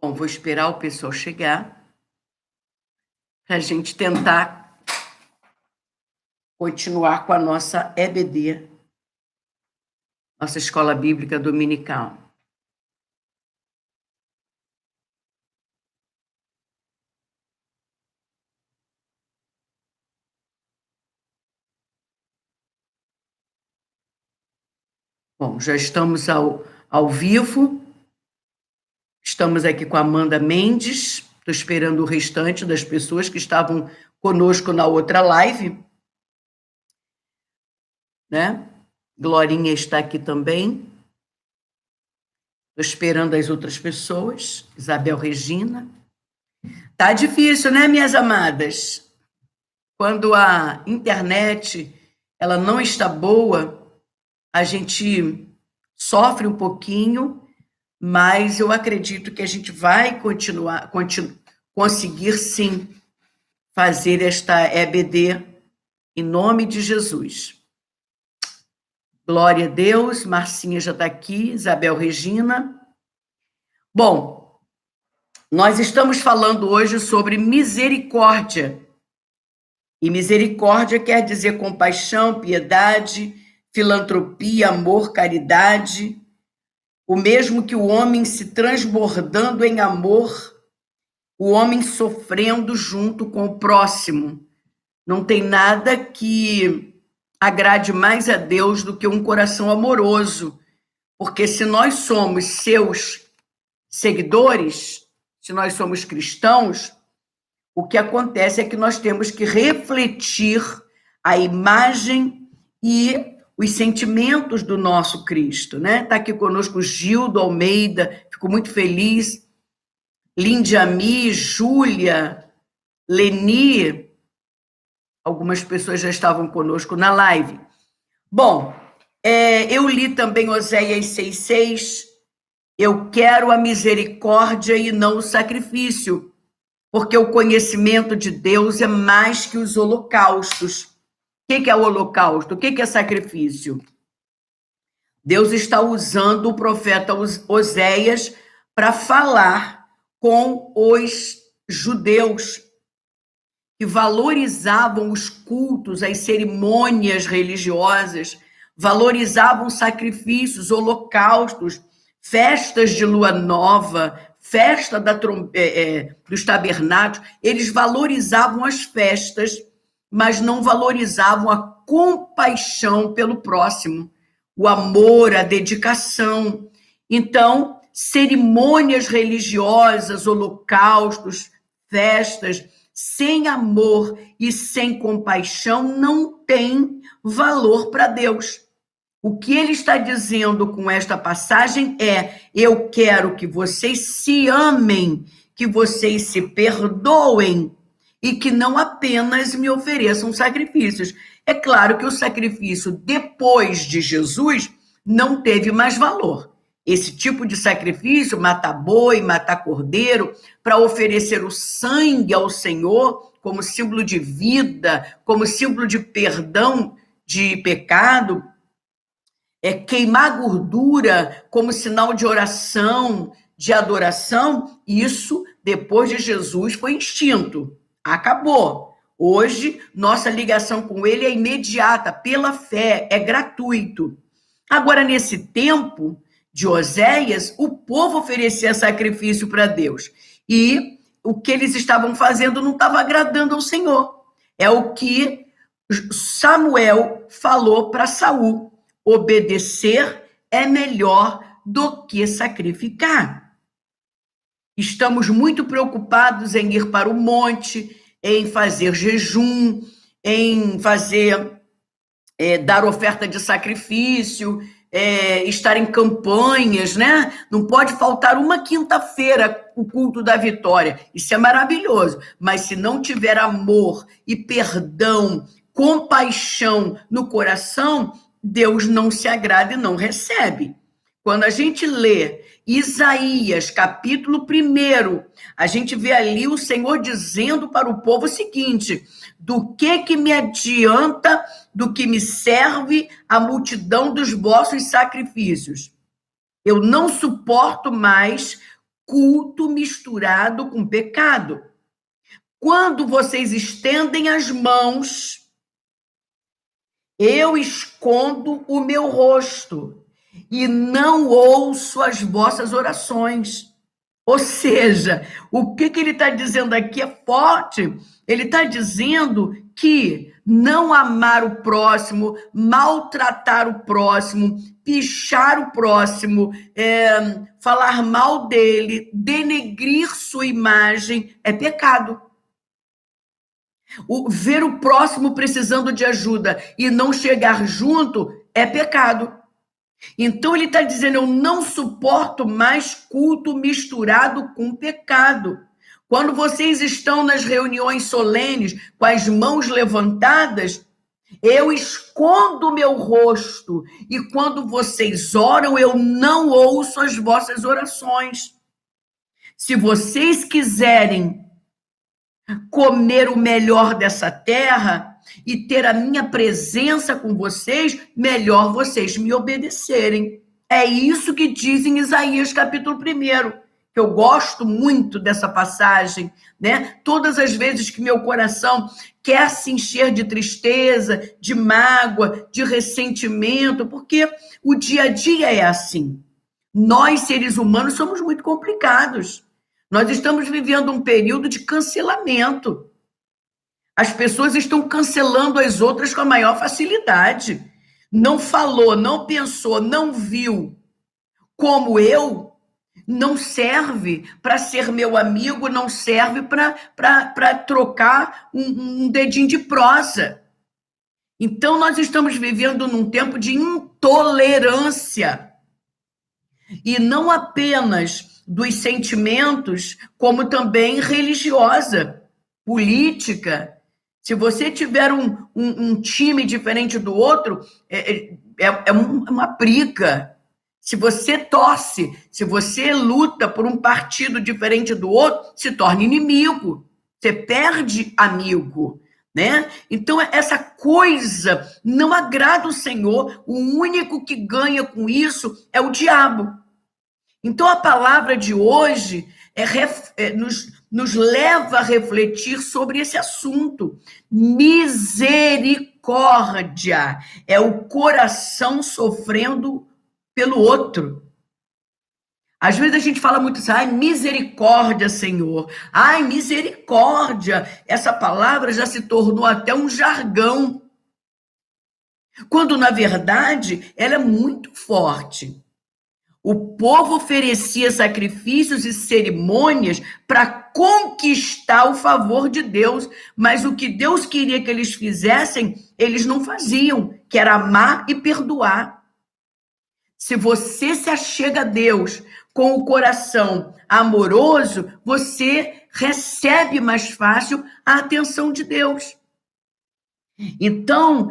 Bom, vou esperar o pessoal chegar para a gente tentar continuar com a nossa EBD, nossa Escola Bíblica Dominical. Bom, já estamos ao vivo. Estamos aqui com a Amanda Mendes. Estou esperando o restante das pessoas que estavam conosco na outra live, né? Glorinha está aqui também. Estou esperando as outras pessoas. Isabel Regina. Tá difícil, né, minhas amadas? Quando a internet ela não está boa, a gente sofre um pouquinho, mas eu acredito que a gente vai conseguir sim fazer esta EBD em nome de Jesus. Glória a Deus, Marcinha já está aqui, Isabel Regina. Bom, nós estamos falando hoje sobre misericórdia. E misericórdia quer dizer compaixão, piedade, filantropia, amor, caridade. O mesmo que o homem se transbordando em amor, o homem sofrendo junto com o próximo. Não tem nada que agrade mais a Deus do que um coração amoroso, porque se nós somos seus seguidores, se nós somos cristãos, o que acontece é que nós temos que refletir a imagem e os sentimentos do nosso Cristo, né? Está aqui conosco o Gildo Almeida, fico muito feliz. Lindiami, Júlia, Leni, algumas pessoas já estavam conosco na live. Bom, eu li também Oséias 6,6, eu quero a misericórdia e não o sacrifício, porque o conhecimento de Deus é mais que os holocaustos. O que é o holocausto? O que é sacrifício? Deus está usando o profeta Oséias para falar com os judeus que valorizavam os cultos, as cerimônias religiosas, valorizavam sacrifícios, holocaustos, festas de lua nova, festa dos tabernáculos. Eles valorizavam as festas, mas não valorizavam a compaixão pelo próximo, o amor, a dedicação. Então, cerimônias religiosas, holocaustos, festas, sem amor e sem compaixão, não tem valor para Deus. O que ele está dizendo com esta passagem é: eu quero que vocês se amem, que vocês se perdoem e que não apenas me ofereçam sacrifícios. É claro que o sacrifício depois de Jesus não teve mais valor. Esse tipo de sacrifício, matar boi, matar cordeiro, para oferecer o sangue ao Senhor como símbolo de vida, como símbolo de perdão de pecado, queimar gordura como sinal de oração, de adoração, isso, depois de Jesus, foi extinto. Acabou. Hoje, nossa ligação com ele é imediata, pela fé, é gratuito. Agora, nesse tempo de Oséias, o povo oferecia sacrifício para Deus. E o que eles estavam fazendo não estava agradando ao Senhor. É o que Samuel falou para Saul: obedecer é melhor do que sacrificar. Estamos muito preocupados em ir para o monte, em fazer jejum, em dar oferta de sacrifício, estar em campanhas, né? Não pode faltar uma quinta-feira o culto da vitória. Isso é maravilhoso. Mas se não tiver amor e perdão, compaixão no coração, Deus não se agrada e não recebe. Quando a gente lê Isaías, capítulo 1, a gente vê ali o Senhor dizendo para o povo o seguinte: do que me adianta, do que me serve a multidão dos vossos sacrifícios? Eu não suporto mais culto misturado com pecado. Quando vocês estendem as mãos, eu escondo o meu rosto e não ouço as vossas orações. Ou seja, o que ele está dizendo aqui é forte. Ele está dizendo que não amar o próximo, maltratar o próximo, pichar o próximo, falar mal dele, denegrir sua imagem, é pecado. Ver o próximo precisando de ajuda e não chegar junto é pecado. Então ele está dizendo, eu não suporto mais culto misturado com pecado. Quando vocês estão nas reuniões solenes, com as mãos levantadas, eu escondo o meu rosto, e quando vocês oram, eu não ouço as vossas orações. Se vocês quiserem comer o melhor dessa terra e ter a minha presença com vocês, melhor vocês me obedecerem. É isso que diz em Isaías capítulo 1, que eu gosto muito dessa passagem, né? Todas as vezes que meu coração quer se encher de tristeza, de mágoa, de ressentimento, porque o dia a dia é assim. Nós, seres humanos, somos muito complicados. Nós estamos vivendo um período de cancelamento. As pessoas estão cancelando as outras com a maior facilidade. Não falou, não pensou, não viu como eu, não serve para ser meu amigo, não serve para trocar um dedinho de prosa. Então, nós estamos vivendo num tempo de intolerância. E não apenas dos sentimentos, como também religiosa, política. Se você tiver um time diferente do outro, é uma briga. Se você torce, se você luta por um partido diferente do outro, se torna inimigo. Você perde amigo, né? Então, essa coisa não agrada o Senhor. O único que ganha com isso é o diabo. Então, a palavra de hoje nos leva a refletir sobre esse assunto. Misericórdia é o coração sofrendo pelo outro. Às vezes a gente fala muito assim, ai, misericórdia, Senhor. Ai, misericórdia. Essa palavra já se tornou até um jargão. Quando, na verdade, ela é muito forte. O povo oferecia sacrifícios e cerimônias para conquistar o favor de Deus, mas o que Deus queria que eles fizessem, eles não faziam, que era amar e perdoar. Se você se achega a Deus com o coração amoroso, você recebe mais fácil a atenção de Deus. Então,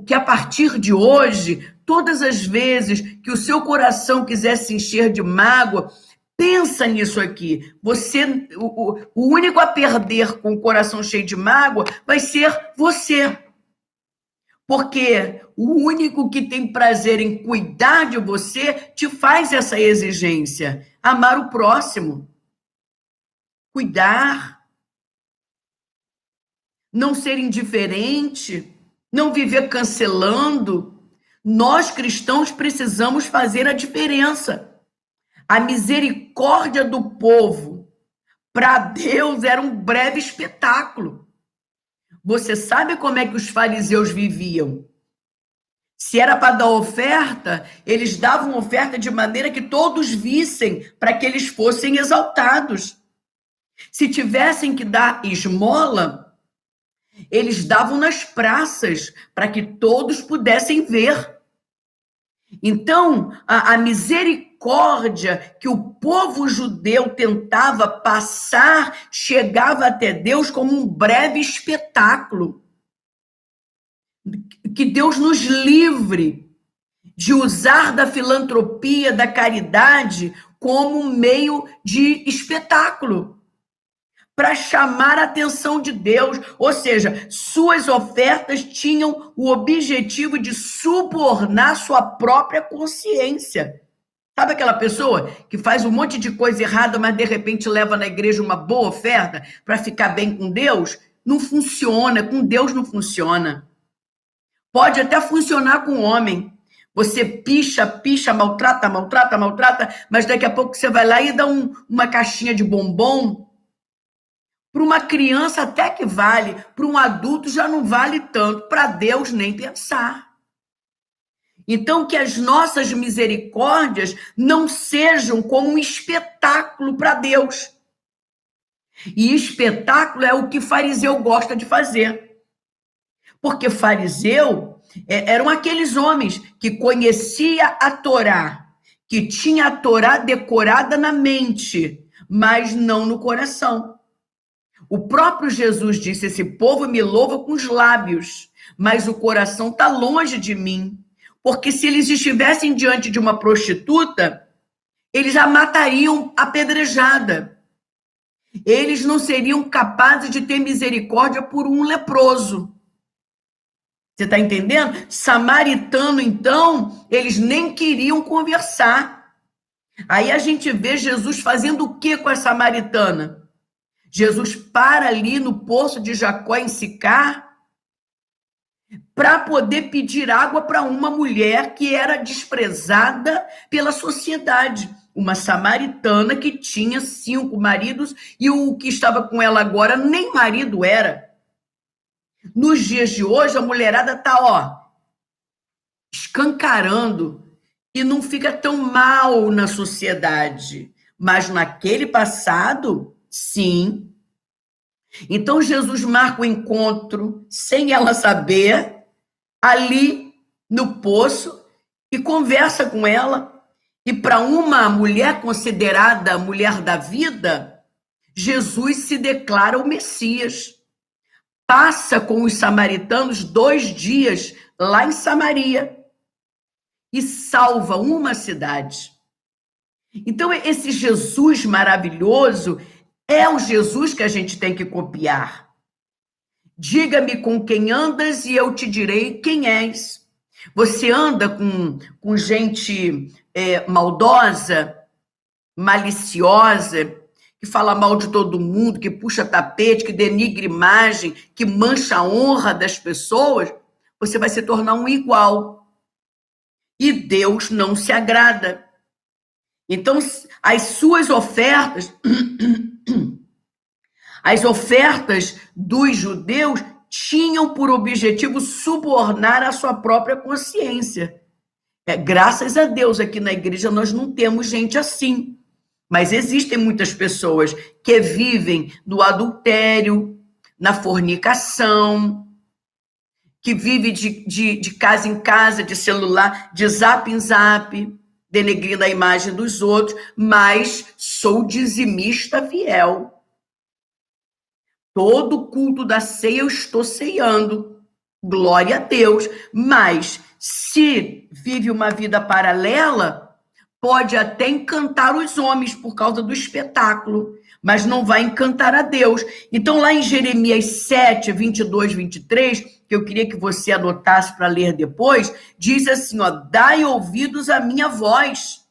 que a partir de hoje, todas as vezes que o seu coração quiser se encher de mágoa, pensa nisso aqui. O único a perder com o coração cheio de mágoa vai ser você. Porque o único que tem prazer em cuidar de você te faz essa exigência. Amar o próximo. Cuidar. Não ser indiferente, não viver cancelando. Nós, cristãos, precisamos fazer a diferença. A misericórdia do povo para Deus era um breve espetáculo. Você sabe como é que os fariseus viviam? Se era para dar oferta, eles davam oferta de maneira que todos vissem, para que eles fossem exaltados. Se tivessem que dar esmola, eles davam nas praças para que todos pudessem ver. Então, a misericórdia que o povo judeu tentava passar chegava até Deus como um breve espetáculo. Que Deus nos livre de usar da filantropia, da caridade, como um meio de espetáculo, para chamar a atenção de Deus, ou seja, suas ofertas tinham o objetivo de subornar sua própria consciência. Sabe aquela pessoa que faz um monte de coisa errada, mas de repente leva na igreja uma boa oferta para ficar bem com Deus? Não funciona, com Deus não funciona. Pode até funcionar com o homem. Você picha, picha, maltrata, maltrata, maltrata, mas daqui a pouco você vai lá e dá uma caixinha de bombom. Para uma criança até que vale, para um adulto já não vale tanto, para Deus nem pensar. Então, que as nossas misericórdias não sejam como um espetáculo para Deus. E espetáculo é o que fariseu gosta de fazer. Porque fariseu eram aqueles homens que conhecia a Torá, que tinha a Torá decorada na mente, mas não no coração. O próprio Jesus disse: esse povo me louva com os lábios, mas o coração está longe de mim. Porque se eles estivessem diante de uma prostituta, eles a matariam apedrejada. Eles não seriam capazes de ter misericórdia por um leproso. Você está entendendo? Samaritano, então, eles nem queriam conversar. Aí a gente vê Jesus fazendo o que com a samaritana? Jesus para ali no poço de Jacó, em Sicar, para poder pedir água para uma mulher que era desprezada pela sociedade. Uma samaritana que tinha 5 maridos e o que estava com ela agora nem marido era. Nos dias de hoje, a mulherada está, escancarando e não fica tão mal na sociedade. Mas naquele passado, sim. Então, Jesus marca o encontro, sem ela saber, ali no poço, e conversa com ela. E para uma mulher considerada mulher da vida, Jesus se declara o Messias. Passa com os samaritanos 2 dias lá em Samaria e salva uma cidade. Então, esse Jesus maravilhoso é o Jesus que a gente tem que copiar. Diga-me com quem andas e eu te direi quem és. Você anda com gente maldosa, maliciosa, que fala mal de todo mundo, que puxa tapete, que denigre imagem, que mancha a honra das pessoas, você vai se tornar um igual. E Deus não se agrada. Então, as suas ofertas, as ofertas dos judeus tinham por objetivo subornar a sua própria consciência. Graças a Deus, aqui na igreja nós não temos gente assim. Mas existem muitas pessoas que vivem no adultério, na fornicação, que vivem de casa em casa, de celular, de zap em zap, denegrindo a imagem dos outros, mas sou dizimista fiel. Todo culto da ceia eu estou ceando. Glória a Deus. Mas se vive uma vida paralela, pode até encantar os homens por causa do espetáculo, mas não vai encantar a Deus. Então, lá em Jeremias 7, 22, 23, que eu queria que você anotasse para ler depois, diz assim, dai ouvidos à minha voz,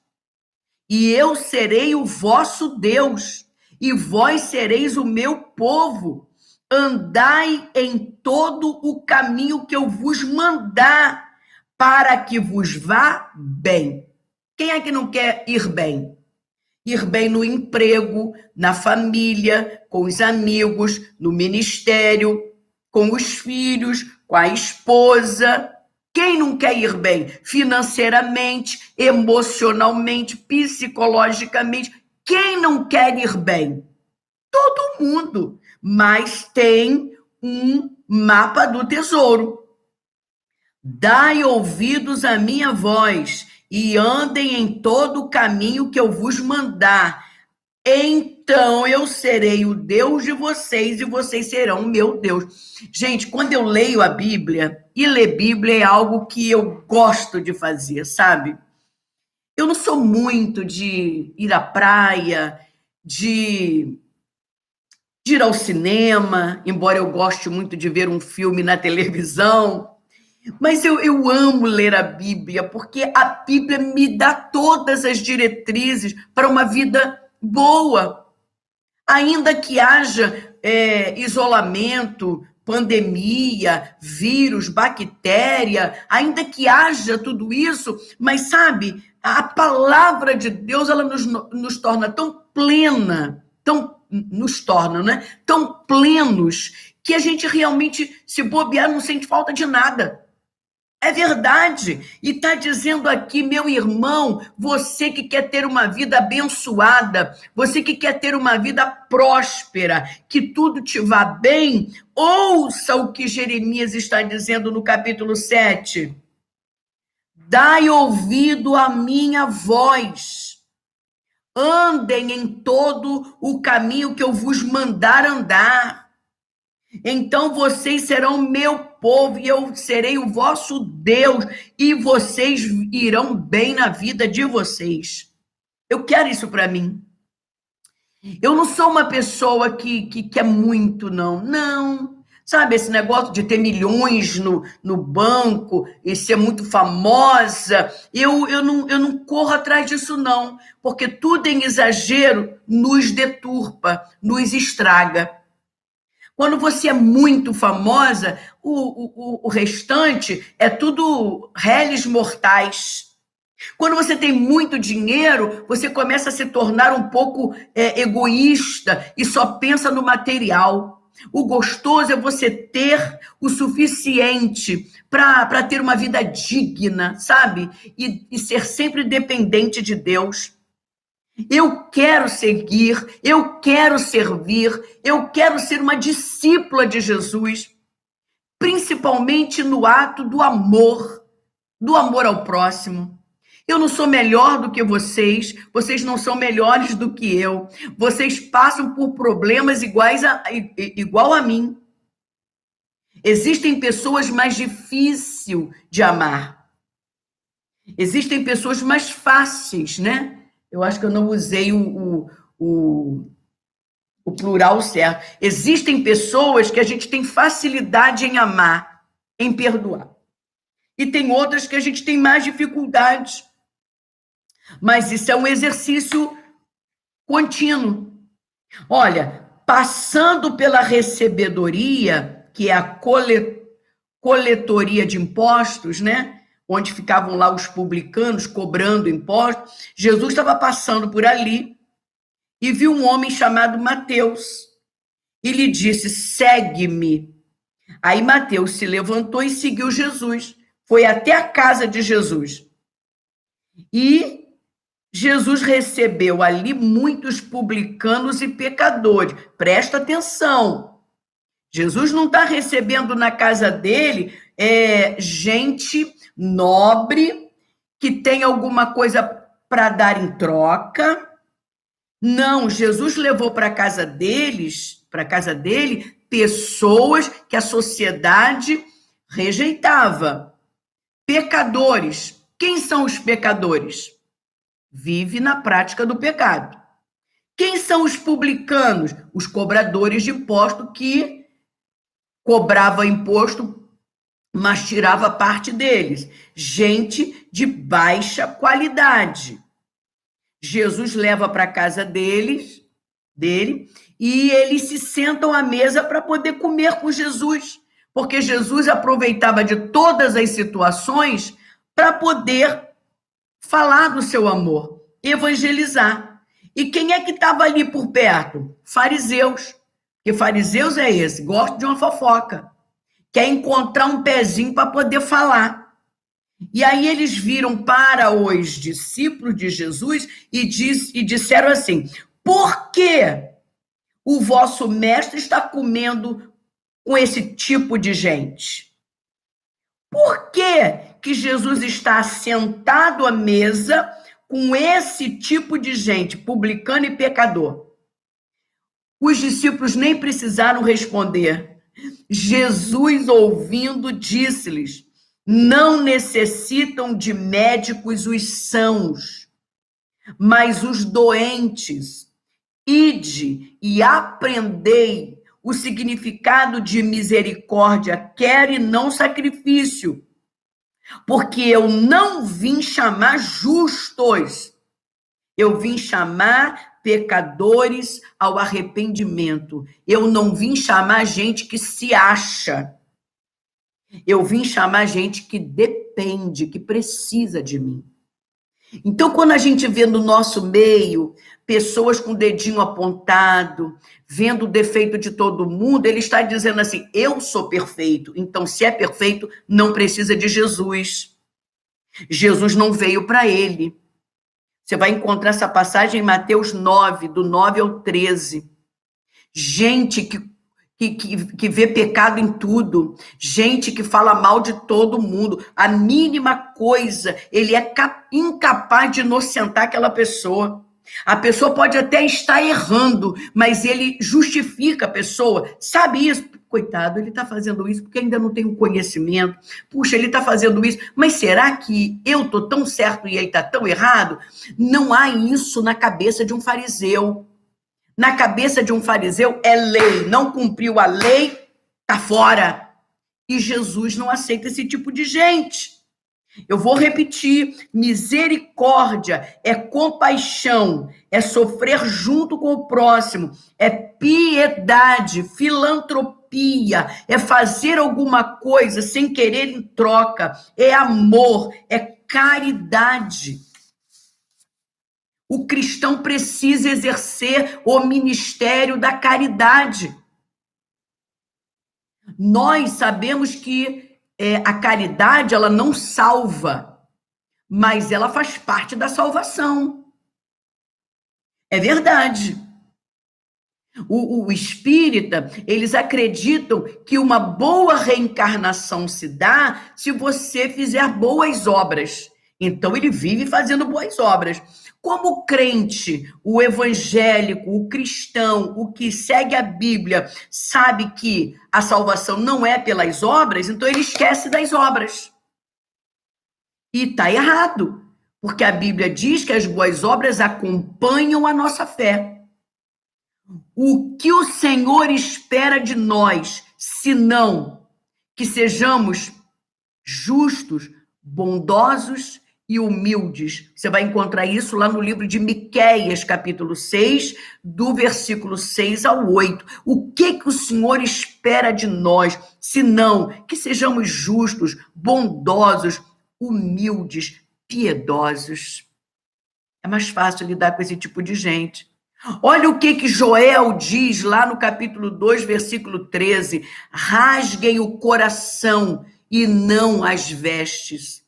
e eu serei o vosso Deus, e vós sereis o meu povo. Andai em todo o caminho que eu vos mandar, para que vos vá bem. Quem é que não quer ir bem? Ir bem no emprego, na família, com os amigos, no ministério, com os filhos, com a esposa. Quem não quer ir bem? Financeiramente, emocionalmente, psicologicamente. Quem não quer ir bem? Todo mundo. Mas tem um mapa do tesouro. Dai ouvidos à minha voz e andem em todo o caminho que eu vos mandar. Então eu serei o Deus de vocês e vocês serão o meu Deus. Gente, quando eu leio a Bíblia, e ler Bíblia é algo que eu gosto de fazer, sabe? Eu não sou muito de ir à praia, de ir ao cinema, embora eu goste muito de ver um filme na televisão. Mas eu amo ler a Bíblia, porque a Bíblia me dá todas as diretrizes para uma vida boa. Ainda que haja isolamento, pandemia, vírus, bactéria, ainda que haja tudo isso, mas sabe, a palavra de Deus, ela nos torna tão plena, tão nos torna, né? Tão plenos, que a gente realmente, se bobear, não sente falta de nada. É verdade. E está dizendo aqui, meu irmão, você que quer ter uma vida abençoada, você que quer ter uma vida próspera, que tudo te vá bem, ouça o que Jeremias está dizendo no capítulo 7. Dai ouvido à minha voz. Andem em todo o caminho que eu vos mandar andar. Então vocês serão meu povo e eu serei o vosso Deus e vocês irão bem na vida de vocês. Eu quero isso para mim. Eu não sou uma pessoa que quer muito, não. Não. Sabe, esse negócio de ter milhões no banco e ser muito famosa, eu não corro atrás disso, não. Porque tudo em exagero nos deturpa, nos estraga. Quando você é muito famosa, o restante é tudo réis mortais. Quando você tem muito dinheiro, você começa a se tornar um pouco egoísta e só pensa no material. O gostoso é você ter o suficiente para ter uma vida digna, sabe? E ser sempre dependente de Deus. Eu quero seguir, eu quero servir, eu quero ser uma discípula de Jesus, principalmente no ato do amor ao próximo. Eu não sou melhor do que vocês, vocês não são melhores do que eu, vocês passam por problemas igual a mim. Existem pessoas mais difíceis de amar, existem pessoas mais fáceis, né? Eu acho que eu não usei o plural certo. Existem pessoas que a gente tem facilidade em amar, em perdoar. E tem outras que a gente tem mais dificuldade. Mas isso é um exercício contínuo. Olha, passando pela recebedoria, que é a coletoria de impostos, né? Onde ficavam lá os publicanos cobrando impostos, Jesus estava passando por ali e viu um homem chamado Mateus e lhe disse: segue-me. Aí Mateus se levantou e seguiu Jesus, foi até a casa de Jesus. E Jesus recebeu ali muitos publicanos e pecadores. Presta atenção. Jesus não está recebendo na casa dele gente nobre que tem alguma coisa para dar em troca. Não, Jesus levou para casa dele, pessoas que a sociedade rejeitava. Pecadores. Quem são os pecadores? Vive na prática do pecado. Quem são os publicanos? Os cobradores de imposto que cobrava imposto, mas tirava parte deles. Gente de baixa qualidade. Jesus leva para a casa dele, e eles se sentam à mesa para poder comer com Jesus, porque Jesus aproveitava de todas as situações para poder falar do seu amor, evangelizar. E quem é que estava ali por perto? Fariseus. Porque fariseus é esse, gosta de uma fofoca, quer encontrar um pezinho para poder falar. E aí eles viram para os discípulos de Jesus e disseram assim: por que o vosso mestre está comendo com esse tipo de gente? Por que Jesus está sentado à mesa com esse tipo de gente, publicano e pecador? Os discípulos nem precisaram responder. Jesus, ouvindo, disse-lhes: não necessitam de médicos os sãos, mas os doentes. Ide e aprendei o significado de misericórdia, quer e não sacrifício, Porque eu não vim chamar justos, eu vim chamar pecadores ao arrependimento. Eu não vim chamar gente que se acha. Eu vim chamar gente que depende, que precisa de mim. Então, quando a gente vê no nosso meio pessoas com o dedinho apontado, vendo o defeito de todo mundo, ele está dizendo assim: eu sou perfeito. Então, se é perfeito, não precisa de Jesus. Jesus não veio para ele. Você vai encontrar essa passagem em Mateus 9, do 9 ao 13. Gente que vê pecado em tudo, gente que fala mal de todo mundo, a mínima coisa, ele é incapaz de inocentar aquela pessoa. A pessoa pode até estar errando, mas ele justifica a pessoa. Sabe isso? Coitado, ele está fazendo isso porque ainda não tem o conhecimento. Puxa, ele está fazendo isso, mas será que eu estou tão certo e ele está tão errado? Não há isso na cabeça de um fariseu. Na cabeça de um fariseu é lei. Não cumpriu a lei, está fora. E Jesus não aceita esse tipo de gente. Eu vou repetir: misericórdia é compaixão, é sofrer junto com o próximo, é piedade, filantropia, é fazer alguma coisa sem querer em troca, é amor, é caridade. O cristão precisa exercer o ministério da caridade. Nós sabemos que a caridade, ela não salva, mas ela faz parte da salvação. É verdade. O espírita, eles acreditam que uma boa reencarnação se dá se você fizer boas obras. Então, ele vive fazendo boas obras. Como o crente, o evangélico, o cristão, o que segue a Bíblia, sabe que a salvação não é pelas obras, então ele esquece das obras. E está errado, porque a Bíblia diz que as boas obras acompanham a nossa fé. O que o Senhor espera de nós, senão que sejamos justos, bondosos e humildes? Você vai encontrar isso lá no livro de Miqueias, capítulo 6, do versículo 6 ao 8. O que o Senhor espera de nós, senão que sejamos justos, bondosos, humildes, piedosos? É mais fácil lidar com esse tipo de gente. Olha o que Joel diz lá no capítulo 2, versículo 13: rasguem o coração e não as vestes.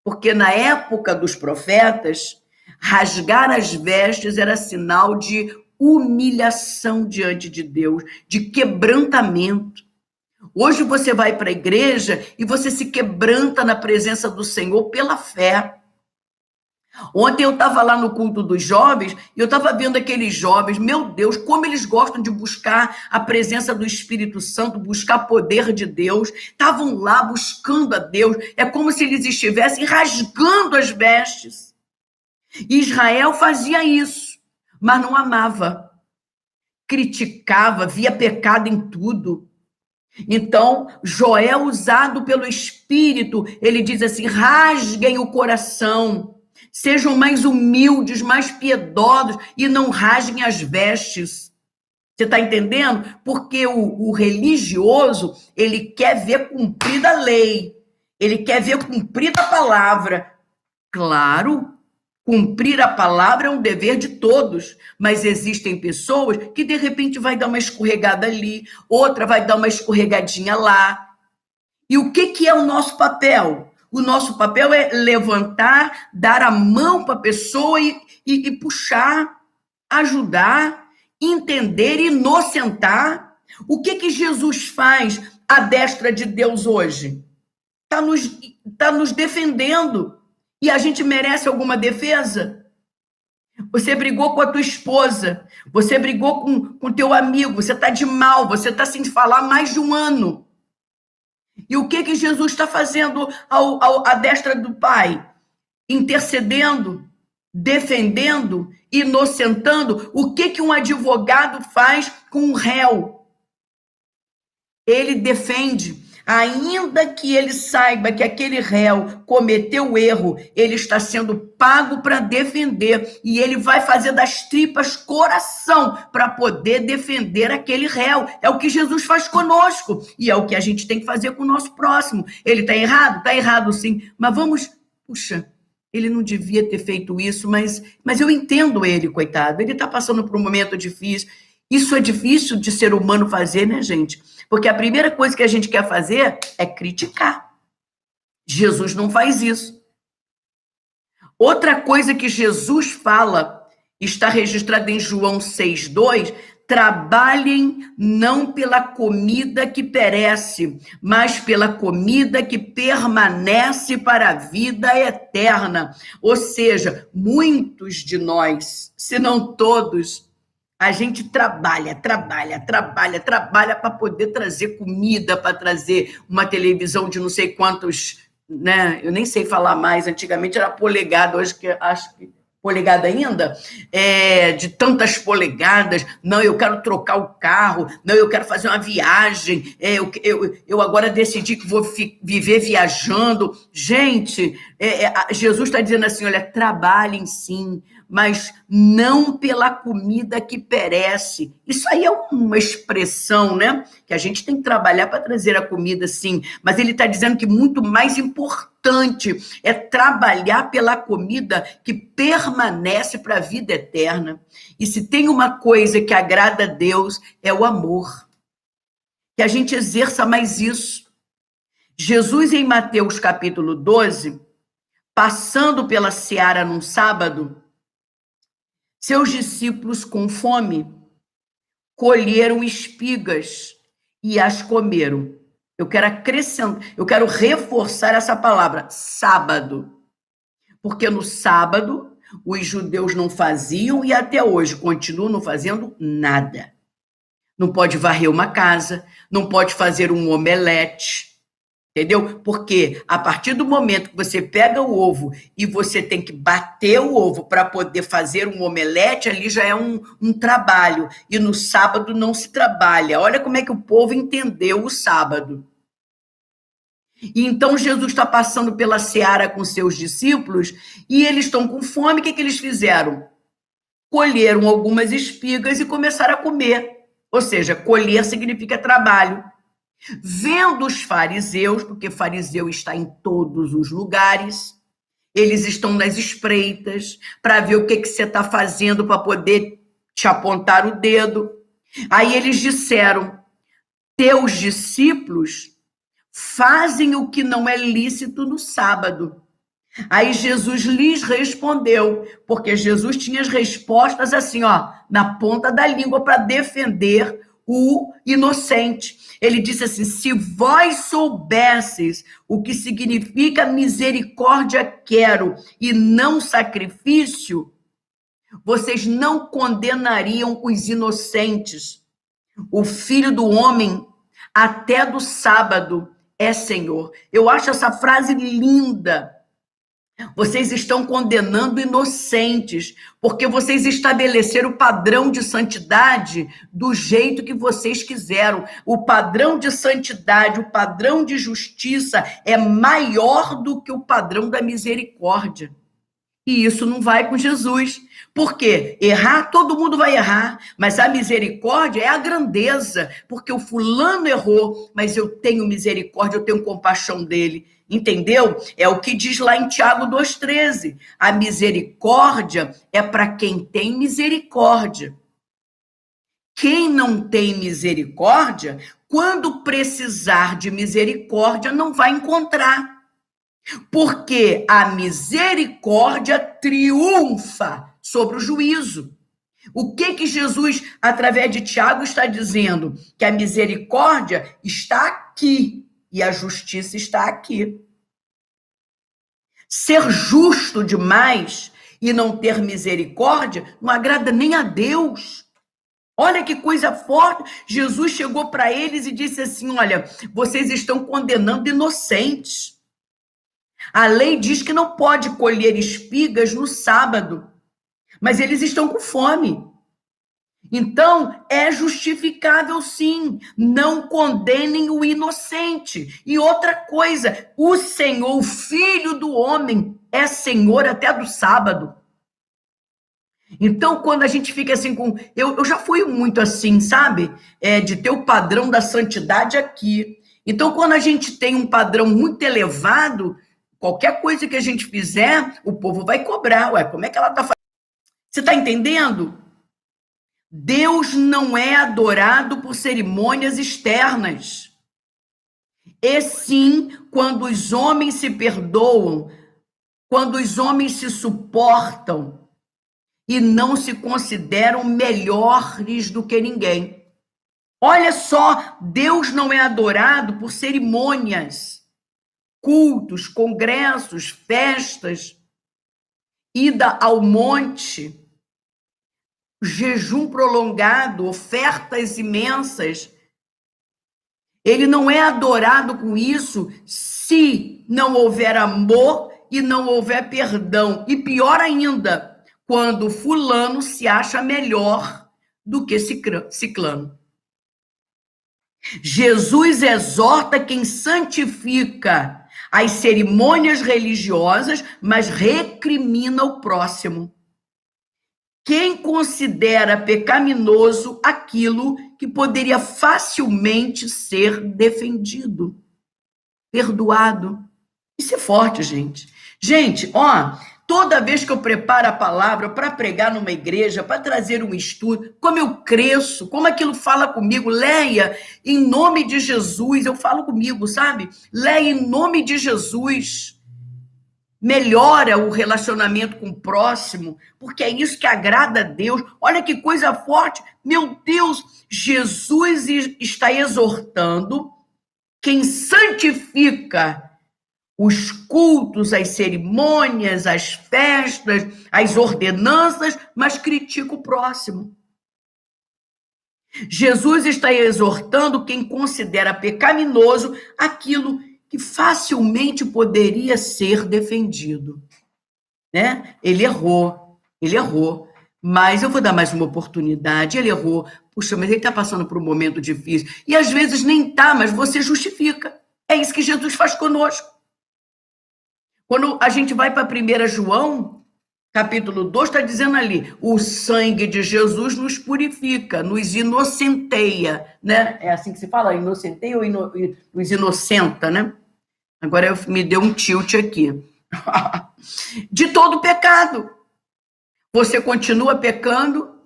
Porque na época dos profetas, rasgar as vestes era sinal de humilhação diante de Deus, de quebrantamento. Hoje você vai para a igreja e você se quebranta na presença do Senhor pela fé. Ontem eu estava lá no culto dos jovens e eu estava vendo aqueles jovens, meu Deus, como eles gostam de buscar a presença do Espírito Santo, buscar poder de Deus. Estavam lá buscando a Deus. É como se eles estivessem rasgando as vestes. E Israel fazia isso, mas não amava. Criticava, via pecado em tudo. Então, Joel, usado pelo Espírito, ele diz assim: rasguem o coração. Sejam mais humildes, mais piedosos e não rasguem as vestes. Você está entendendo? Porque o religioso, ele quer ver cumprida a lei. Ele quer ver cumprida a palavra. Claro, cumprir a palavra é um dever de todos, mas existem pessoas que, de repente, vai dar uma escorregada ali, outra vai dar uma escorregadinha lá. E o que é o nosso papel? O nosso papel é levantar, dar a mão para a pessoa e puxar, ajudar, entender, inocentar. O que Jesus faz à destra de Deus hoje? Tá nos defendendo. E a gente merece alguma defesa? Você brigou com a tua esposa, você brigou com teu amigo, você está de mal, você está sem falar mais de um ano. E o que Jesus está fazendo à destra do Pai? Intercedendo, defendendo, inocentando. O que um advogado faz com um réu? Ele defende. Ainda que ele saiba que aquele réu cometeu erro, ele está sendo pago para defender e ele vai fazer das tripas coração para poder defender aquele réu. É o que Jesus faz conosco e é o que a gente tem que fazer com o nosso próximo. Ele está errado? Está errado sim, mas vamos, puxa, ele não devia ter feito isso, mas eu entendo ele, coitado, ele está passando por um momento difícil. Isso é difícil de ser humano fazer, né, gente? Porque a primeira coisa que a gente quer fazer é criticar. Jesus não faz isso. Outra coisa que Jesus fala, está registrada em João 6,2, trabalhem não pela comida que perece, mas pela comida que permanece para a vida eterna. Ou seja, muitos de nós, se não todos, a gente trabalha para poder trazer comida, para trazer uma televisão de não sei quantos, né? Eu nem sei falar mais, antigamente era polegada, hoje que acho que polegada ainda, de tantas polegadas, não, eu quero trocar o carro, não, eu quero fazer uma viagem, eu agora decidi que vou viver viajando. Gente, Jesus está dizendo assim, olha, trabalhem sim, mas não pela comida que perece. Isso aí é uma expressão, né? Que a gente tem que trabalhar para trazer a comida, sim, mas ele está dizendo que muito mais importante é trabalhar pela comida que permanece para a vida eterna. E se tem uma coisa que agrada a Deus, é o amor. Que a gente exerça mais isso. Jesus, em Mateus capítulo 12, passando pela seara num sábado, seus discípulos com fome colheram espigas e as comeram. Eu quero acrescentar, eu quero reforçar essa palavra, sábado. Porque no sábado os judeus não faziam e até hoje continuam não fazendo nada. Não pode varrer uma casa, não pode fazer um omelete, entendeu? Porque a partir do momento que você pega o ovo e você tem que bater o ovo para poder fazer um omelete, ali já é um trabalho. E no sábado não se trabalha. Olha como é que o povo entendeu o sábado. E então Jesus está passando pela seara com seus discípulos e eles estão com fome. O que eles fizeram? Colheram algumas espigas e começaram a comer. Ou seja, colher significa trabalho. Vendo os fariseus, porque fariseu está em todos os lugares, eles estão nas espreitas para ver o que você está fazendo para poder te apontar o dedo. Aí eles disseram, teus discípulos fazem o que não é lícito no sábado. Aí Jesus lhes respondeu, porque Jesus tinha as respostas assim, ó, na ponta da língua para defender o inocente. Ele disse assim, se vós soubesses o que significa misericórdia quero e não sacrifício, vocês não condenariam os inocentes. O Filho do Homem, até do sábado, é Senhor. Eu acho essa frase linda. Vocês estão condenando inocentes, porque vocês estabeleceram o padrão de santidade do jeito que vocês quiseram. O padrão de santidade, o padrão de justiça é maior do que o padrão da misericórdia. E isso não vai com Jesus. Por quê? Errar, todo mundo vai errar, mas a misericórdia é a grandeza, porque o fulano errou, mas eu tenho misericórdia, eu tenho compaixão dele. Entendeu? É o que diz lá em Tiago 2,13. A misericórdia é para quem tem misericórdia. Quem não tem misericórdia, quando precisar de misericórdia, não vai encontrar. Porque a misericórdia triunfa sobre o juízo. O que Jesus, através de Tiago, está dizendo? Que a misericórdia está aqui e a justiça está aqui. Ser justo demais e não ter misericórdia não agrada nem a Deus. Olha que coisa forte. Jesus chegou para eles e disse assim, olha, vocês estão condenando inocentes. A lei diz que não pode colher espigas no sábado, mas eles estão com fome. Então, é justificável sim, não condenem o inocente. E outra coisa, o Senhor, o Filho do homem, é Senhor até do sábado. Então, quando a gente fica assim com. Eu já fui muito assim, sabe? De ter o padrão da santidade aqui. Então, quando a gente tem um padrão muito elevado, qualquer coisa que a gente fizer, o povo vai cobrar. Ué, como é que ela está fazendo? Você está entendendo? Deus não é adorado por cerimônias externas. E sim, quando os homens se perdoam, quando os homens se suportam e não se consideram melhores do que ninguém. Olha só, Deus não é adorado por cerimônias, cultos, congressos, festas, ida ao monte, jejum prolongado, ofertas imensas. Ele não é adorado com isso se não houver amor e não houver perdão. E pior ainda, quando fulano se acha melhor do que ciclano. Jesus exorta quem santifica as cerimônias religiosas, mas recrimina o próximo. Quem considera pecaminoso aquilo que poderia facilmente ser defendido, perdoado. Isso é forte, gente. Gente, ó, toda vez que eu preparo a palavra para pregar numa igreja, para trazer um estudo, como eu cresço, como aquilo fala comigo, Leia, em nome de Jesus, eu falo comigo, sabe? Leia em nome de Jesus. Melhora o relacionamento com o próximo, porque é isso que agrada a Deus. Olha que coisa forte. Meu Deus, Jesus está exortando quem santifica os cultos, as cerimônias, as festas, as ordenanças, mas critica o próximo. Jesus está exortando quem considera pecaminoso aquilo que facilmente poderia ser defendido. Né? Ele errou, mas eu vou dar mais uma oportunidade. Ele errou, puxa, mas ele está passando por um momento difícil. E às vezes nem está, mas você justifica. É isso que Jesus faz conosco. Quando a gente vai para 1 João, capítulo 2, está dizendo ali, o sangue de Jesus nos purifica, nos inocenteia, né? É assim que se fala, inocenteia ou nos inocenta, né? Agora me deu um tilt aqui. De todo pecado. Você continua pecando,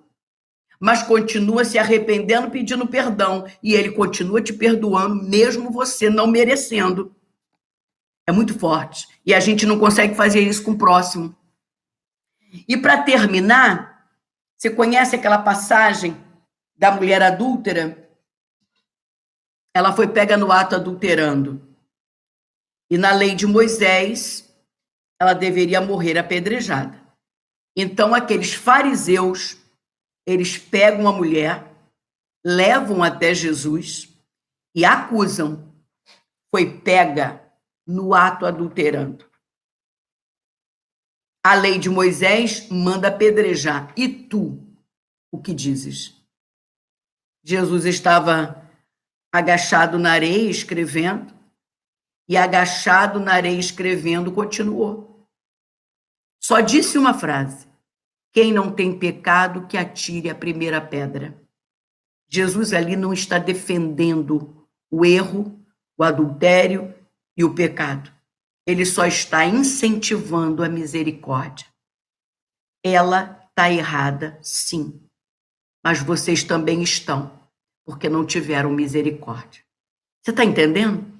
mas continua se arrependendo, pedindo perdão. E ele continua te perdoando, mesmo você não merecendo. É muito forte. E a gente não consegue fazer isso com o próximo. E para terminar, você conhece aquela passagem da mulher adúltera? Ela foi pega no ato adulterando. E na lei de Moisés, ela deveria morrer apedrejada. Então, aqueles fariseus, eles pegam a mulher, levam até Jesus e acusam. Foi pega no ato adulterando. A lei de Moisés manda apedrejar. E tu, o que dizes? Jesus estava agachado na areia escrevendo, e agachado na areia escrevendo continuou. Só disse uma frase: quem não tem pecado, que atire a primeira pedra. Jesus ali não está defendendo o erro, o adultério e o pecado. Ele só está incentivando a misericórdia. Ela está errada, sim. Mas vocês também estão, porque não tiveram misericórdia. Você está entendendo?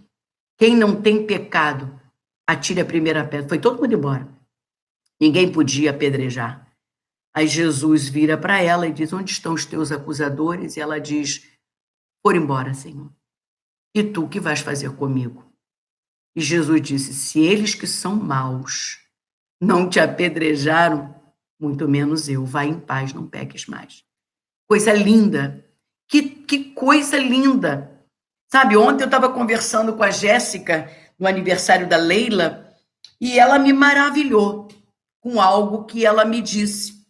Quem não tem pecado, atire a primeira pedra. Foi todo mundo embora. Ninguém podia apedrejar. Aí Jesus vira para ela e diz, onde estão os teus acusadores? E ela diz, foram embora, Senhor. E tu, o que vais fazer comigo? E Jesus disse, se eles que são maus não te apedrejaram, muito menos eu. Vai em paz, não peques mais. Coisa linda. Que coisa linda. Sabe, ontem eu estava conversando com a Jéssica no aniversário da Leila e ela me maravilhou com algo que ela me disse.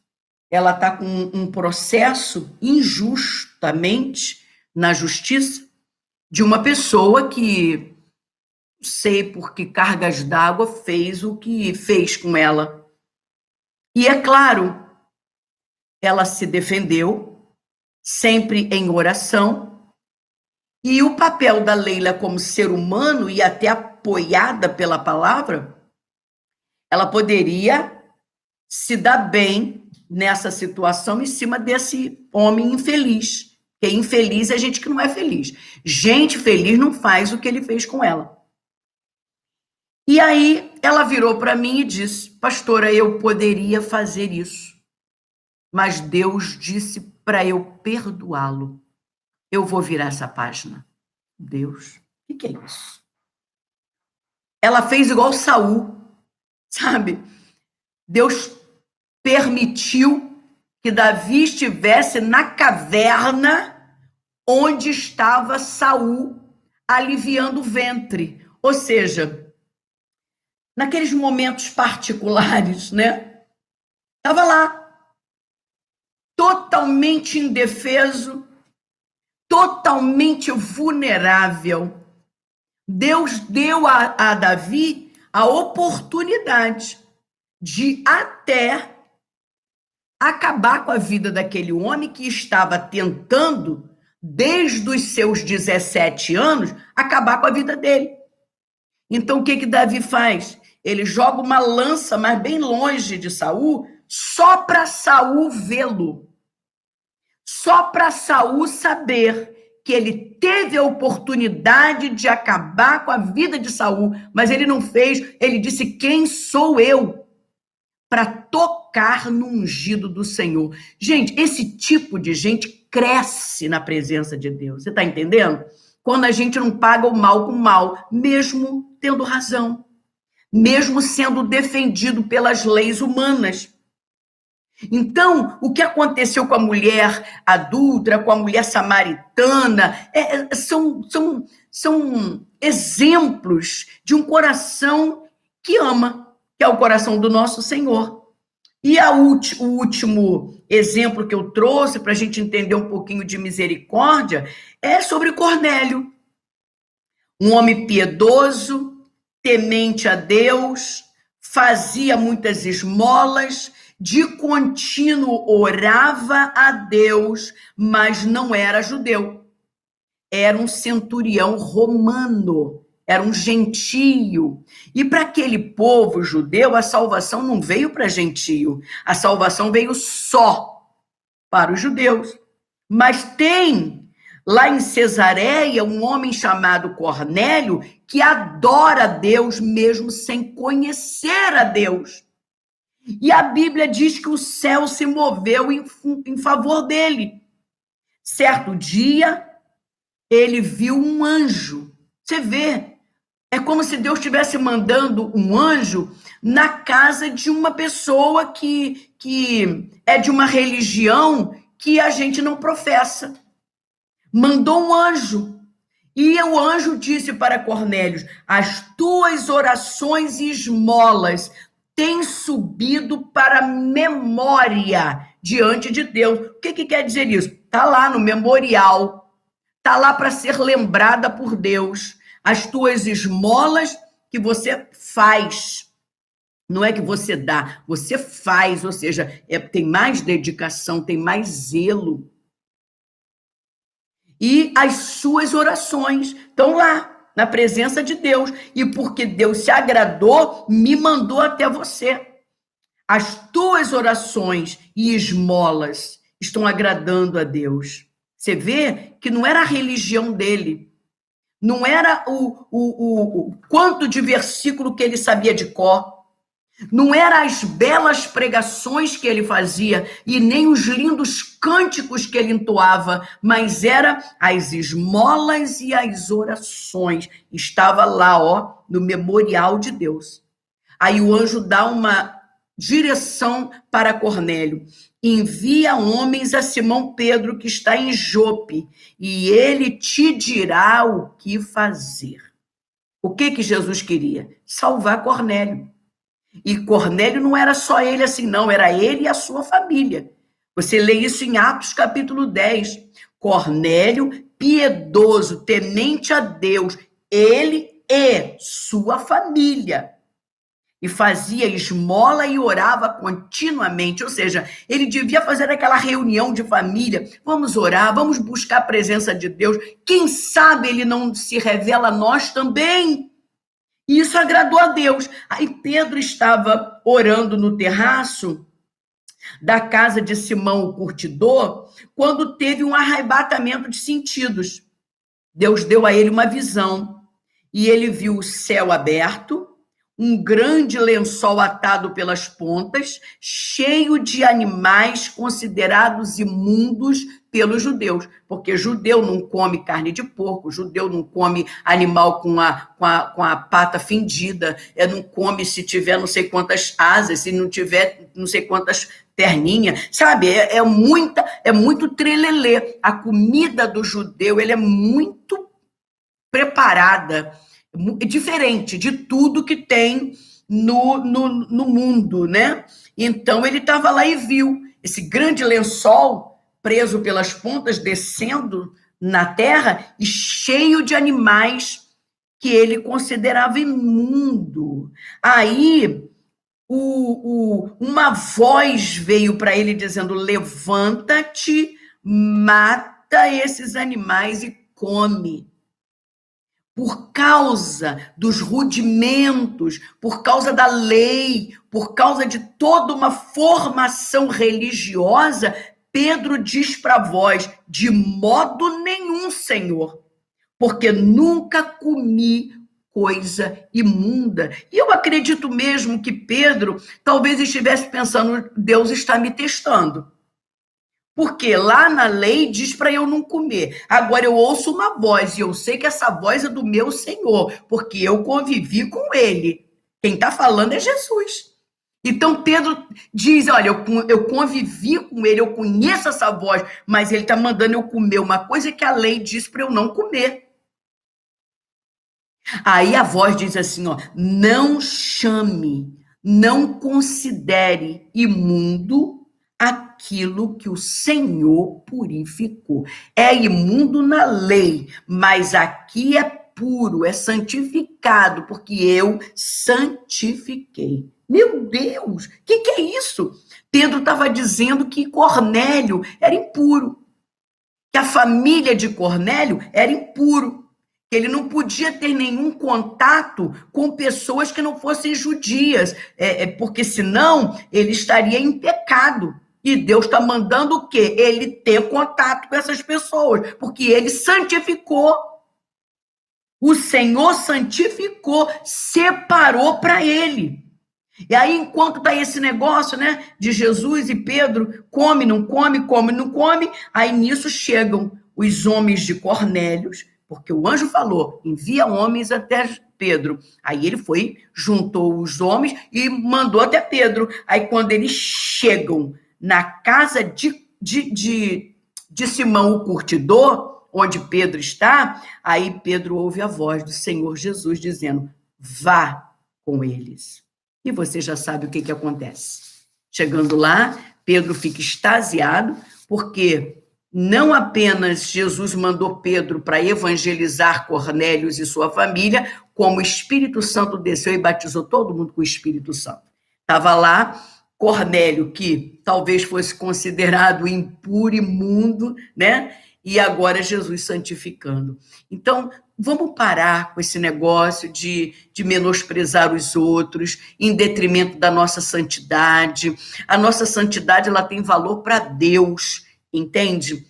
ela está com um processo injustamente na justiça de uma pessoa que, sei por que cargas d'água, fez o que fez com ela. E é claro, ela se defendeu, sempre em oração, e o papel da Leila como ser humano, e até apoiada pela palavra, ela poderia se dar bem nessa situação em cima desse homem infeliz. Porque infeliz é gente que não é feliz. Gente feliz não faz o que ele fez com ela. E aí ela virou para mim e disse: pastora, eu poderia fazer isso, mas Deus disse para eu perdoá-lo. Eu vou virar essa página. Deus, o que é isso? Ela fez igual Saul, sabe? Deus permitiu que Davi estivesse na caverna onde estava Saul aliviando o ventre. Ou seja, naqueles momentos particulares, né? Estava lá, totalmente indefeso, totalmente vulnerável. Deus deu a Davi a oportunidade de até acabar com a vida daquele homem que estava tentando, desde os seus 17 anos, acabar com a vida dele. Então, o que Davi faz? Ele joga uma lança, mas bem longe de Saul, só para Saul vê-lo. Só para Saul saber que ele teve a oportunidade de acabar com a vida de Saul, mas ele não fez. Ele disse: quem sou eu para tocar no ungido do Senhor? Gente, esse tipo de gente cresce na presença de Deus. Você está entendendo? Quando a gente não paga o mal com o mal, mesmo tendo razão, mesmo sendo defendido pelas leis humanas. Então, o que aconteceu com a mulher adúltera, com a mulher samaritana, são exemplos de um coração que ama, que é o coração do nosso Senhor. E o último exemplo que eu trouxe para a gente entender um pouquinho de misericórdia é sobre Cornélio. Um homem piedoso, temente a Deus, fazia muitas esmolas, de contínuo orava a Deus, mas não era judeu. Era um centurião romano, era um gentio. E para aquele povo judeu, a salvação não veio para gentio, a salvação veio só para os judeus. Mas tem lá em Cesareia um homem chamado Cornélio que adora a Deus mesmo sem conhecer a Deus. E a Bíblia diz que o céu se moveu em favor dele. Certo dia, ele viu um anjo. Você vê, é como se Deus estivesse mandando um anjo na casa de uma pessoa que é de uma religião que a gente não professa. Mandou um anjo. E o anjo disse para Cornélio: as tuas orações e esmolas têm subido para a memória diante de Deus. O que quer dizer isso? Está lá no memorial. Está lá para ser lembrada por Deus. As tuas esmolas que você faz. Não é que você dá, você faz. Ou seja, tem mais dedicação, tem mais zelo. E as suas orações estão lá, na presença de Deus. E porque Deus se agradou, me mandou até você. As tuas orações e esmolas estão agradando a Deus. Você vê que não era a religião dele, não era o quanto de versículo que ele sabia de cor, não eram as belas pregações que ele fazia e nem os lindos cânticos que ele entoava, mas eram as esmolas e as orações. Estava lá, no memorial de Deus. Aí o anjo dá uma direção para Cornélio: envia homens a Simão Pedro, que está em Jope, e ele te dirá o que fazer. O que Jesus queria? Salvar Cornélio. E Cornélio não era só ele assim, não, era ele e a sua família. Você lê isso em Atos capítulo 10. Cornélio, piedoso, temente a Deus, ele e sua família. E fazia esmola e orava continuamente. Ou seja, ele devia fazer aquela reunião de família. Vamos orar, vamos buscar a presença de Deus. Quem sabe ele não se revela a nós também? E isso agradou a Deus. Aí Pedro estava orando no terraço da casa de Simão o curtidor, quando teve um arrebatamento de sentidos. Deus deu a ele uma visão e ele viu o céu aberto, um grande lençol atado pelas pontas, cheio de animais considerados imundos pelos judeus, porque judeu não come carne de porco, judeu não come animal com a pata fendida, não come se tiver não sei quantas asas, se não tiver não sei quantas perninhas, sabe? É muito trelelê. A comida do judeu ele é muito preparada, diferente de tudo que tem no mundo, né? Então ele estava lá e viu esse grande lençol preso pelas pontas, descendo na terra e cheio de animais que ele considerava imundo. Aí uma voz veio para ele dizendo: levanta-te, mata esses animais e come. Por causa dos rudimentos, por causa da lei, por causa de toda uma formação religiosa, Pedro diz para a voz: de modo nenhum, Senhor, porque nunca comi coisa imunda. E eu acredito mesmo que Pedro talvez estivesse pensando: Deus está me testando. Porque lá na lei diz para eu não comer. Agora eu ouço uma voz e eu sei que essa voz é do meu Senhor, porque eu convivi com ele. Quem está falando é Jesus. Então Pedro diz: olha, eu convivi com ele, eu conheço essa voz, mas ele está mandando eu comer uma coisa que a lei diz para eu não comer. Aí a voz diz assim: ó, não chame, não considere imundo aquilo que o Senhor purificou. É imundo na lei, mas aqui é puro, é santificado, porque eu santifiquei. Meu Deus, o que é isso? Pedro estava dizendo que Cornélio era impuro, que a família de Cornélio era impuro, que ele não podia ter nenhum contato com pessoas que não fossem judias, porque senão ele estaria em pecado. E Deus está mandando o quê? Ele ter contato com essas pessoas, porque ele santificou. O Senhor santificou, separou para ele. E aí, enquanto está esse negócio, né, de Jesus e Pedro, come, não come, come, não come, aí nisso chegam os homens de Cornélios, porque o anjo falou: envia homens até Pedro. Aí ele foi, juntou os homens e mandou até Pedro. Aí quando eles chegam na casa de Simão o curtidor, onde Pedro está, aí Pedro ouve a voz do Senhor Jesus dizendo: vá com eles. E você já sabe o que acontece. Chegando lá, Pedro fica extasiado, porque não apenas Jesus mandou Pedro para evangelizar Cornélios e sua família, como o Espírito Santo desceu e batizou todo mundo com o Espírito Santo. Estava lá Cornélio, que talvez fosse considerado impuro, imundo, né? E agora Jesus santificando. Então, vamos parar com esse negócio de menosprezar os outros em detrimento da nossa santidade. A nossa santidade ela tem valor para Deus, entende?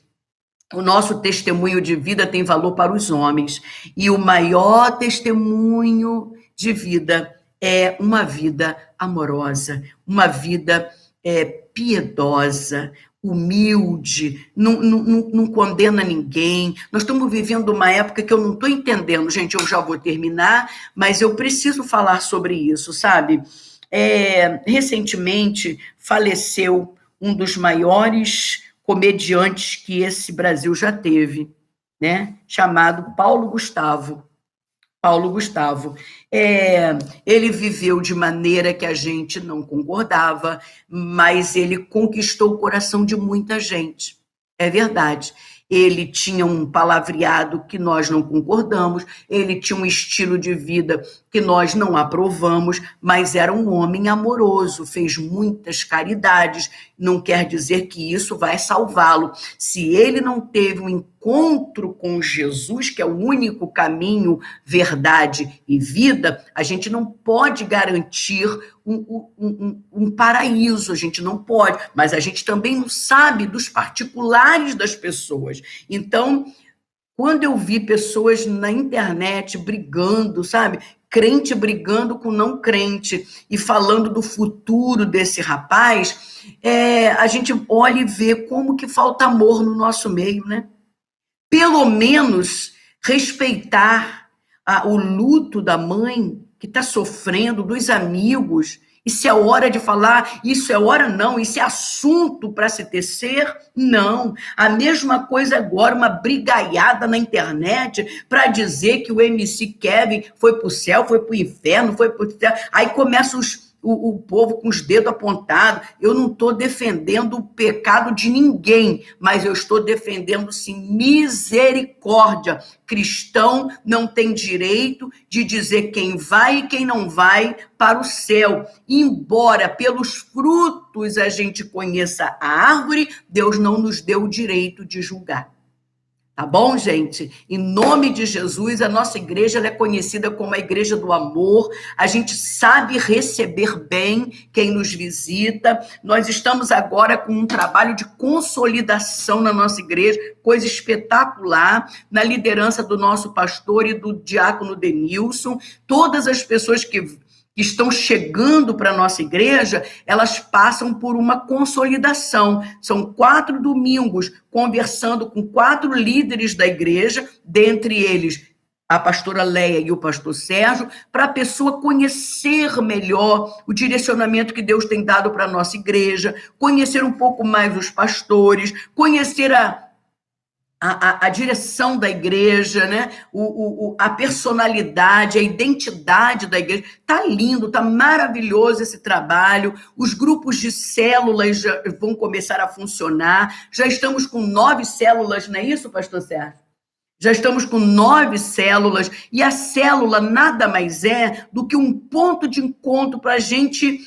O nosso testemunho de vida tem valor para os homens. E o maior testemunho de vida é uma vida amorosa, uma vida piedosa, humilde, não condena ninguém. Nós estamos vivendo uma época que eu não estou entendendo, gente, eu já vou terminar, mas eu preciso falar sobre isso, sabe? Recentemente faleceu um dos maiores comediantes que esse Brasil já teve, né? Chamado Paulo Gustavo. Paulo Gustavo. Ele viveu de maneira que a gente não concordava, mas ele conquistou o coração de muita gente. É verdade. Ele tinha um palavreado que nós não concordamos, ele tinha um estilo de vida que nós não aprovamos, mas era um homem amoroso, fez muitas caridades. Não quer dizer que isso vai salvá-lo. Se ele não teve um encontro com Jesus, que é o único caminho, verdade e vida, a gente não pode garantir um paraíso, a gente não pode, mas a gente também não sabe dos particulares das pessoas. Então, quando eu vi pessoas na internet brigando, sabe? Crente brigando com não crente e falando do futuro desse rapaz, a gente olha e vê como que falta amor no nosso meio, né? Pelo menos respeitar o luto da mãe que está sofrendo, dos amigos. Isso é hora de falar, isso é hora não, isso é assunto para se tecer? Não. A mesma coisa agora, uma brigaiada na internet para dizer que o MC Kevin foi para o céu, foi para o inferno, foi para o céu. Aí começa o povo com os dedos apontados. Eu não estou defendendo o pecado de ninguém, mas eu estou defendendo, sim, misericórdia. Cristão não tem direito de dizer quem vai e quem não vai para o céu. Embora pelos frutos a gente conheça a árvore, Deus não nos deu o direito de julgar. Tá bom, gente? Em nome de Jesus, a nossa igreja ela é conhecida como a igreja do amor. A gente sabe receber bem quem nos visita. Nós estamos agora com um trabalho de consolidação na nossa igreja, coisa espetacular, na liderança do nosso pastor e do diácono Denilson. Todas as pessoas que estão chegando para a nossa igreja, elas passam por uma consolidação. São 4 domingos conversando com 4 líderes da igreja, dentre eles a pastora Leia e o pastor Sérgio, para a pessoa conhecer melhor o direcionamento que Deus tem dado para a nossa igreja, conhecer um pouco mais os pastores, conhecer a direção da igreja, né? A personalidade, a identidade da igreja. Está lindo, está maravilhoso esse trabalho. Os grupos de células já vão começar a funcionar. Já estamos com 9 células, não é isso, pastor Sérgio? Já estamos com 9 células, e a célula nada mais é do que um ponto de encontro para a gente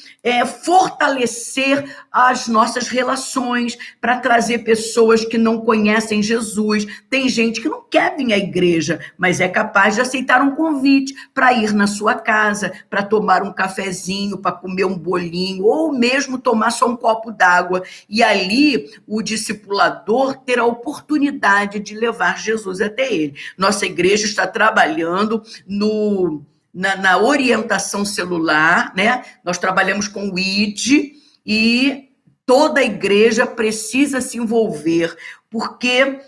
fortalecer as nossas relações, para trazer pessoas que não conhecem Jesus. Tem gente que não quer vir à igreja, mas é capaz de aceitar um convite para ir na sua casa, para tomar um cafezinho, para comer um bolinho, ou mesmo tomar só um copo d'água. E ali o discipulador ter a oportunidade de levar Jesus até ele. Nossa igreja está trabalhando na orientação celular, né? Nós trabalhamos com o ID e toda a igreja precisa se envolver, porque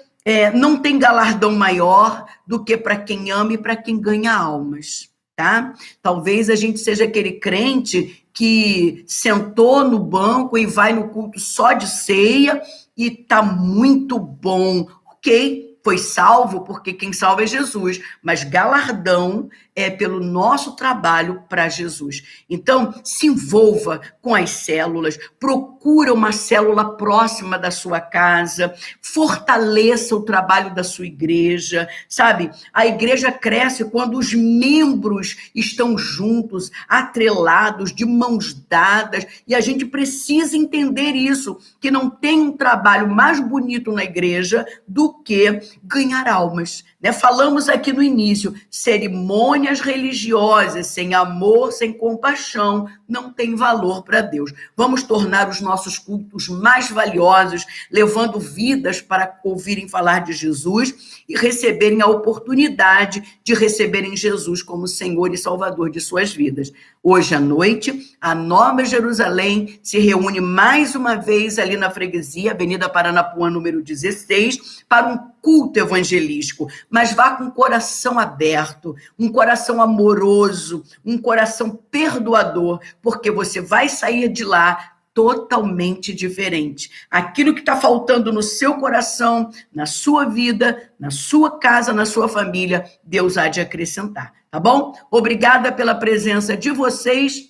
não tem galardão maior do que para quem ama e para quem ganha almas, tá? Talvez a gente seja aquele crente que sentou no banco e vai no culto só de ceia e tá muito bom, ok? Foi salvo porque quem salva é Jesus, mas galardão é pelo nosso trabalho para Jesus. Então, se envolva com as células, procura uma célula próxima da sua casa, fortaleça o trabalho da sua igreja, sabe? A igreja cresce quando os membros estão juntos, atrelados, de mãos dadas, e a gente precisa entender isso, que não tem um trabalho mais bonito na igreja do que ganhar almas, né? Falamos aqui no início, cerimônias religiosas sem amor, sem compaixão, não tem valor para Deus. Vamos tornar os nossos cultos mais valiosos, levando vidas para ouvirem falar de Jesus e receberem a oportunidade de receberem Jesus como Senhor e Salvador de suas vidas. Hoje à noite, a Nova Jerusalém se reúne mais uma vez ali na freguesia, Avenida Paranapuã, número 16, para um culto evangelístico, mas vá com o coração aberto, um coração amoroso, um coração perdoador, porque você vai sair de lá totalmente diferente. Aquilo que está faltando no seu coração, na sua vida, na sua casa, na sua família, Deus há de acrescentar, tá bom? Obrigada pela presença de vocês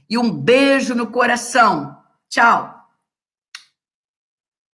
e um beijo no coração. Tchau!